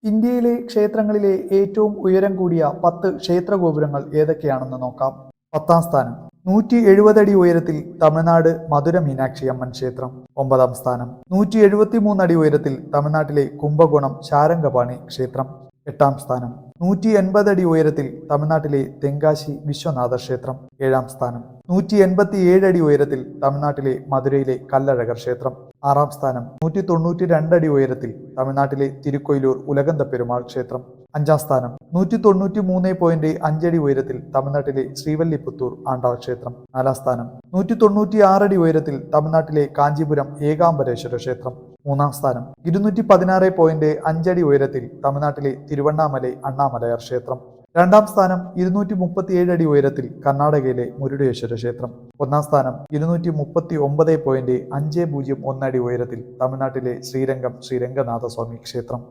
ഇന്ത്യയിലെ ക്ഷേത്രങ്ങളിലെ ഏറ്റവും ഉയരം കൂടിയ 10 ക്ഷേത്രഗോപുരങ്ങൾ ഏതൊക്കെയാണെന്ന് നോക്കാം. 10ാം സ്ഥാനം 170 അടി ഉയരത്തിൽ തമിഴ്നാട് മധുര മീനാക്ഷി അമ്മൻ ക്ഷേത്രം. 9ാം സ്ഥാനം 173 അടി ഉയരത്തിൽ തമിഴ്നാട്ടിലെ കുംഭകോണം ശാരംഗപാണി ക്ഷേത്രം. 8ാം സ്ഥാനം 180 അടി ഉയരത്തിൽ തമിഴ്നാട്ടിലെ തെങ്കാശി വിശ്വനാഥ ക്ഷേത്രം. 7ാം സ്ഥാനം 187 അടി ഉയരത്തിൽ തമിഴ്നാട്ടിലെ മധുരയിലെ കല്ലഴകർ ക്ഷേത്രം. 6ാം സ്ഥാനം 192 അടി ഉയരത്തിൽ തമിഴ്നാട്ടിലെ തിരുക്കൊയിലൂർ ഉലകന്ത പെരുമാൾ ക്ഷേത്രം. 5ാം സ്ഥാനം 193.5 അടി ഉയരത്തിൽ തമിഴ്നാട്ടിലെ ശ്രീവല്ലിപുത്തൂർ ആണ്ടാൾ ക്ഷേത്രം. 4ാം സ്ഥാനം 196 അടി ഉയരത്തിൽ തമിഴ്നാട്ടിലെ കാഞ്ചീപുരം ഏകാംബരേശ്വര ക്ഷേത്രം. 3ാം സ്ഥാനം 216.5 അടി ഉയരത്തിൽ തമിഴ്നാട്ടിലെ തിരുവണ്ണാമലൈ അണ്ണാമലയാർ ക്ഷേത്രം. 2ാം സ്ഥാനം 237 അടി ഉയരത്തിൽ കർണാടകയിലെ മുരുടേശ്വര ക്ഷേത്രം. 1ാം സ്ഥാനം 239.501 അടി ഉയരത്തിൽ തമിഴ്നാട്ടിലെ ശ്രീരംഗം ശ്രീരംഗനാഥസ്വാമി ക്ഷേത്രം.